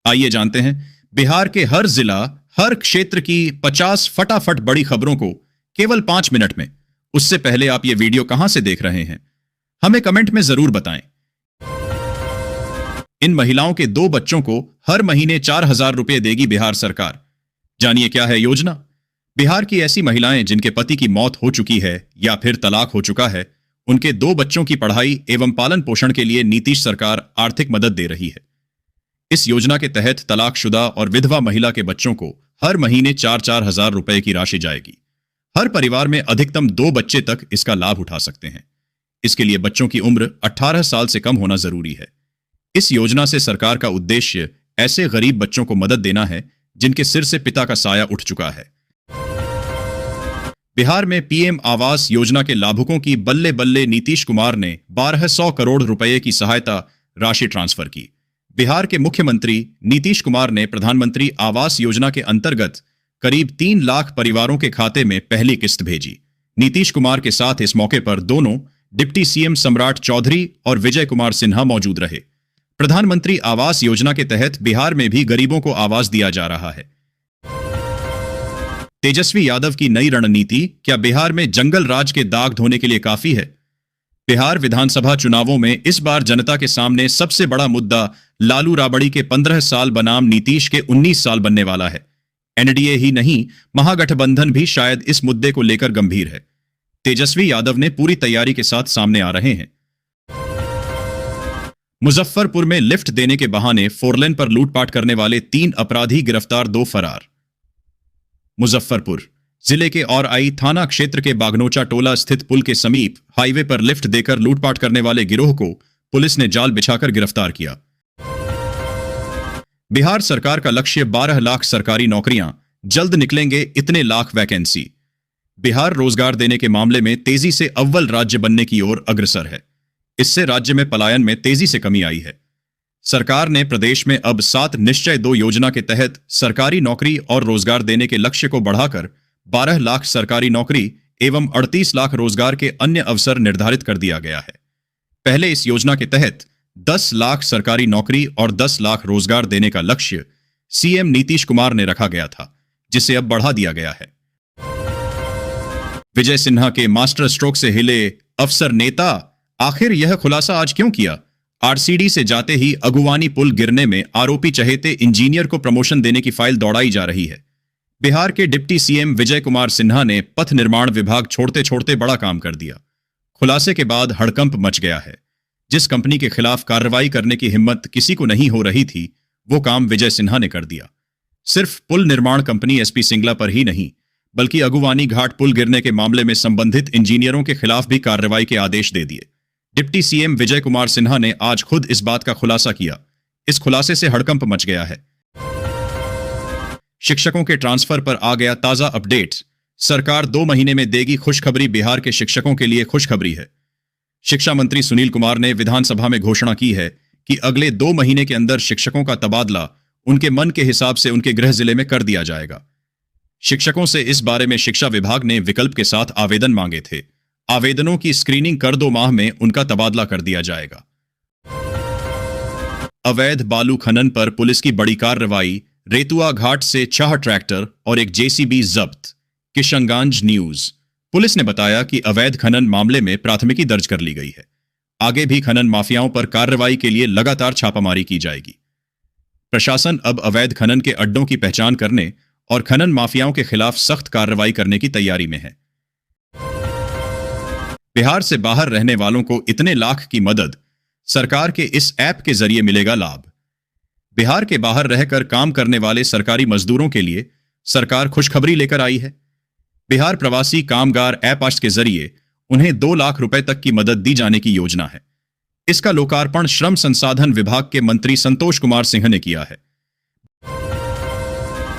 आइए जानते हैं बिहार के हर जिला, हर क्षेत्र की 50 फटाफट बड़ी खबरों को केवल 5 मिनट में। उससे पहले आप ये वीडियो कहां से देख रहे हैं, हमें कमेंट में जरूर बताएं। इन महिलाओं के 2 बच्चों को हर महीने 4,000 रुपए देगी बिहार सरकार। जानिए क्या है योजना। बिहार की ऐसी महिलाएं जिनके पति की मौत हो चुकी है या फिर तलाक हो चुका है, उनके 2 बच्चों की पढ़ाई एवं पालन पोषण के लिए नीतीश सरकार आर्थिक मदद दे रही है। इस योजना के तहत तलाकशुदा और विधवा महिला के बच्चों को हर महीने 4-4 हजार रुपए की राशि जाएगी। हर परिवार में अधिकतम 2 बच्चे तक इसका लाभ उठा सकते हैं। इसके लिए बच्चों की उम्र 18 साल से कम होना जरूरी है। इस योजना से सरकार का उद्देश्य ऐसे गरीब बच्चों को मदद देना है जिनके सिर से पिता का साया उठ चुका है। बिहार में पीएम आवास योजना के लाभुकों की बल्ले बल्ले नीतीश कुमार ने 1200 करोड़ रुपए की सहायता राशि ट्रांसफर की। बिहार के मुख्यमंत्री नीतीश कुमार ने प्रधानमंत्री आवास योजना के अंतर्गत करीब 3 लाख परिवारों के खाते में पहली किस्त भेजी। नीतीश कुमार के साथ इस मौके पर दोनों डिप्टी सीएम सम्राट चौधरी और विजय कुमार सिन्हा मौजूद रहे। प्रधानमंत्री आवास योजना के तहत बिहार में भी गरीबों को आवास दिया जा रहा है। तेजस्वी यादव की नई रणनीति क्या बिहार में जंगल राज के दाग धोने के लिए काफी है? बिहार विधानसभा चुनावों में इस बार जनता के सामने सबसे बड़ा मुद्दा लालू राबड़ी के 15 साल बनाम नीतीश के 19 साल बनने वाला है। एनडीए ही नहीं, महागठबंधन भी शायद इस मुद्दे को लेकर गंभीर है। तेजस्वी यादव ने पूरी तैयारी के साथ सामने आ रहे हैं। मुजफ्फरपुर में लिफ्ट देने के बहाने 4 लेन पर लूटपाट करने वाले 3 अपराधी गिरफ्तार, 2 फरार। मुजफ्फरपुर जिले के औरआई थाना क्षेत्र के बागनोचा टोला स्थित पुल के समीप हाईवे पर लिफ्ट देकर लूटपाट करने वाले गिरोह को पुलिस ने जाल बिछाकर गिरफ्तार किया। बिहार सरकार का लक्ष्य 12 लाख सरकारी नौकरियां, जल्द निकलेंगे इतने लाख वैकेंसी। बिहार रोजगार देने के मामले में तेजी से अव्वल राज्य बनने की ओर अग्रसर है। इससे राज्य में पलायन में तेजी से कमी आई है। सरकार ने प्रदेश में अब 7 निश्चय 2 योजना के तहत सरकारी नौकरी और रोजगार देने के लक्ष्य को बढ़ाकर 12 लाख सरकारी नौकरी एवं 38 लाख रोजगार के अन्य अवसर निर्धारित कर दिया गया है। पहले इस योजना के तहत 10 लाख सरकारी नौकरी और 10 लाख रोजगार देने का लक्ष्य सीएम नीतीश कुमार ने रखा गया था, जिसे अब बढ़ा दिया गया है। विजय सिन्हा के मास्टर स्ट्रोक से हिले अफसर नेता, आखिर यह खुलासा आज क्यों किया? आरसीडी से जाते ही अगुवानी पुल गिरने में आरोपी चहेते इंजीनियर को प्रमोशन देने की फाइल दौड़ाई जा रही है। बिहार के डिप्टी सीएम विजय कुमार सिन्हा ने पथ निर्माण विभाग छोड़ते छोड़ते बड़ा काम कर दिया। खुलासे के बाद हड़कंप मच गया है। जिस कंपनी के खिलाफ कार्रवाई करने की हिम्मत किसी को नहीं हो रही थी, वो काम विजय सिन्हा ने कर दिया। सिर्फ पुल निर्माण कंपनी एसपी सिंगला पर ही नहीं, बल्कि अगुवानी घाट पुल गिरने के मामले में संबंधित इंजीनियरों के खिलाफ भी कार्रवाई के आदेश दे दिए। डिप्टी सीएम विजय कुमार सिन्हा ने आज खुद इस बात का खुलासा किया। इस खुलासे से हड़कंप मच गया है। शिक्षकों के ट्रांसफर पर आ गया ताजा अपडेट। सरकार 2 महीने में देगी खुशखबरी। बिहार के शिक्षकों के लिए खुशखबरी है। शिक्षा मंत्री सुनील कुमार ने विधानसभा में घोषणा की है कि अगले 2 महीने के अंदर शिक्षकों का तबादला उनके मन के हिसाब से उनके गृह जिले में कर दिया जाएगा। शिक्षकों से इस बारे में शिक्षा विभाग ने विकल्प के साथ आवेदन मांगे थे। आवेदनों की स्क्रीनिंग कर 2 माह में उनका तबादला कर दिया जाएगा। अवैध बालू खनन पर पुलिस की बड़ी कार्रवाई। रेतुआ घाट से 6 ट्रैक्टर और एक जेसीबी जब्त। किशनगंज न्यूज। पुलिस ने बताया कि अवैध खनन मामले में प्राथमिकी दर्ज कर ली गई है। आगे भी खनन माफियाओं पर कार्रवाई के लिए लगातार छापामारी की जाएगी। प्रशासन अब अवैध खनन के अड्डों की पहचान करने और खनन माफियाओं के खिलाफ सख्त कार्रवाई करने की तैयारी में है। बिहार से बाहर रहने वालों को इतने लाख की मदद, सरकार के इस ऐप के जरिए मिलेगा लाभ। बिहार के बाहर रहकर काम करने वाले सरकारी मजदूरों के लिए सरकार खुशखबरी लेकर आई है। बिहार प्रवासी कामगार ऐप आज के जरिए उन्हें 2 लाख रुपए तक की मदद दी जाने की योजना है। इसका लोकार्पण श्रम संसाधन विभाग के मंत्री संतोष कुमार सिंह ने किया है।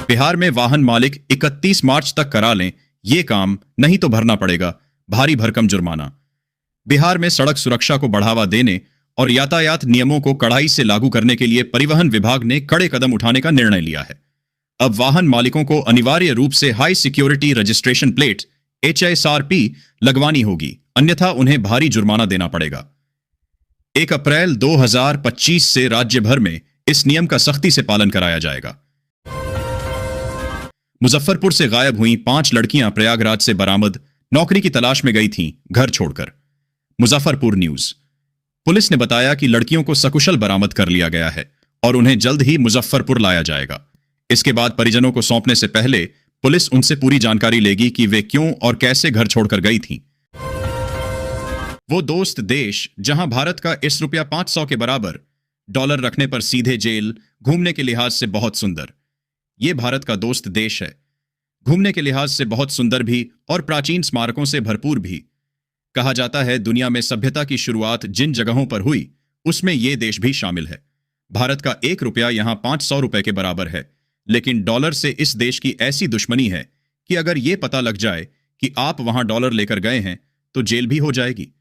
बिहार में वाहन मालिक 31 मार्च तक करा लें ये काम, नहीं तो भरना पड़ेगा भारी भरकम जुर्माना। बिहार में सड़क सुरक्षा को बढ़ावा देने और यातायात नियमों को कड़ाई से लागू करने के लिए परिवहन विभाग ने कड़े कदम उठाने का निर्णय लिया है। अब वाहन मालिकों को अनिवार्य रूप से high security registration plate HSRP लगवानी होगी, अन्यथा उन्हें भारी जुर्माना देना पड़ेगा। 1 अप्रैल 2025 से राज्य भर में इस नियम का सख्ती से पालन कराया जाएगा। मुजफ्फरपुर से गायब हुई 5 लड़कियां प्रयागराज से बरामद, नौकरी की तलाश में गई थीं घर छोड़कर। मुजफ्फरपुर न्यूज। पुलिस ने बताया कि लड़कियों को सकुशल बरामद कर लिया गया है और उन्हें जल्द ही मुजफ्फरपुर लाया जाएगा। इसके बाद परिजनों को सौंपने से पहले पुलिस उनसे पूरी जानकारी लेगी कि वे क्यों और कैसे घर छोड़कर गई थीं। वो दोस्त देश जहां भारत का इस रुपया 500 के बराबर डॉलर रखने पर सीधे जेल, घूमने के लिहाज से बहुत सुंदर। ये भारत का दोस्त देश है, घूमने के लिहाज से बहुत सुंदर भी और प्राचीन स्मारकों से भरपूर भी। कहा जाता है दुनिया में सभ्यता की शुरुआत जिन जगहों पर हुई उसमें ये देश भी शामिल है। भारत का 1 रुपया यहां 500 रुपए के बराबर है, लेकिन डॉलर से इस देश की ऐसी दुश्मनी है कि अगर ये पता लग जाए कि आप वहां डॉलर लेकर गए हैं तो जेल भी हो जाएगी।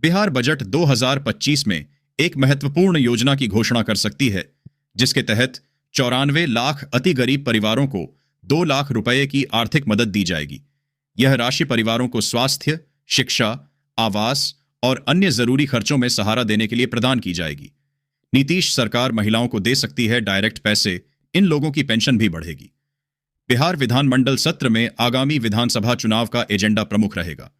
बिहार बजट 2025 में एक महत्वपूर्ण योजना की घोषणा कर सकती है, जिसके तहत 94 लाख अति गरीब परिवारों को 2 लाख रुपए की आर्थिक मदद दी जाएगी। यह राशि परिवारों को स्वास्थ्य, शिक्षा, आवास और अन्य जरूरी खर्चों में सहारा देने के लिए प्रदान की जाएगी। नीतीश सरकार महिलाओं को दे सकती है डायरेक्ट पैसे, इन लोगों की पेंशन भी बढ़ेगी। बिहार विधानमंडल सत्र में आगामी विधानसभा चुनाव का एजेंडा प्रमुख रहेगा।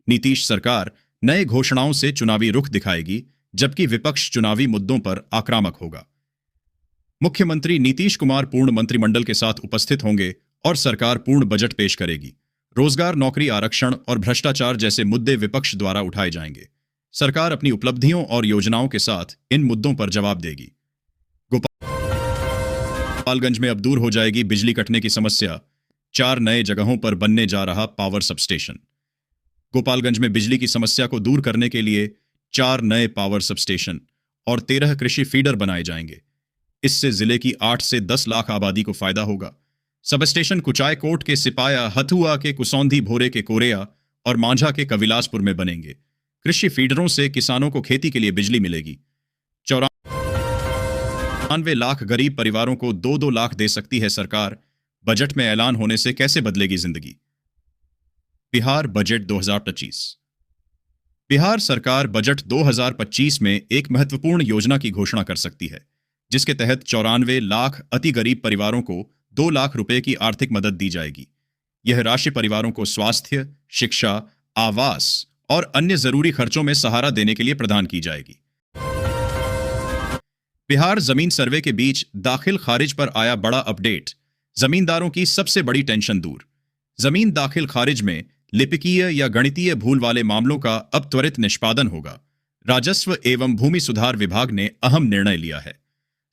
नीतीश सरकार नए घोषणाओं से चुनावी रुख दिखाएगी, जबकि विपक्ष चुनावी मुद्दों पर आक्रामक होगा। मुख्यमंत्री नीतीश कुमार पूर्ण मंत्रिमंडल के साथ उपस्थित होंगे और सरकार पूर्ण बजट पेश करेगी। रोजगार, नौकरी आरक्षण और भ्रष्टाचार जैसे मुद्दे विपक्ष द्वारा उठाए जाएंगे। सरकार अपनी उपलब्धियों और योजनाओं के साथ इन मुद्दों पर जवाब देगी। गोपालगंज में अब दूर हो जाएगी बिजली कटने की समस्या, 4 नए जगहों पर बनने जा रहा पावर सबस्टेशन। गोपालगंज में बिजली की समस्या को दूर करने के लिए 4 नए पावर सबस्टेशन और 13 कृषि फीडर बनाए जाएंगे। इससे जिले की 8 से 10 लाख आबादी को फायदा होगा। सबस्टेशन कुचायकोट के सिपाया, हथुआ के कुसौंधी भोरे के कोरेया और मांझा के कविलासपुर में बनेंगे। कृषि फीडरों से किसानों को खेती के लिए बिजली मिलेगी। 94 लाख गरीब परिवारों को 2-2 लाख दे सकती है सरकार। बजट में ऐलान होने से कैसे बदलेगी जिंदगी। बिहार बजट 2025। बिहार सरकार बजट 2025 में एक महत्वपूर्ण योजना की घोषणा कर सकती है, जिसके तहत 94 लाख अति गरीब परिवारों को 2 लाख रुपए की आर्थिक मदद दी जाएगी। यह राशि परिवारों को स्वास्थ्य, शिक्षा, आवास और अन्य जरूरी खर्चों में सहारा देने के लिए प्रदान की जाएगी। बिहार जमीन सर्वे के बीच दाखिल खारिज पर आया बड़ा अपडेट। जमींदारों की सबसे बड़ी टेंशन दूर। जमीन दाखिल खारिज में लिपिकीय या गणितीय भूल वाले मामलों का अब त्वरित निष्पादन होगा। राजस्व एवं भूमि सुधार विभाग ने अहम निर्णय लिया है।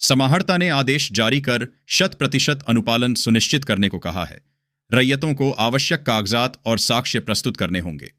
समाहर्ता ने आदेश जारी कर 100% अनुपालन सुनिश्चित करने को कहा है। रैयतों को आवश्यक कागजात और साक्ष्य प्रस्तुत करने होंगे।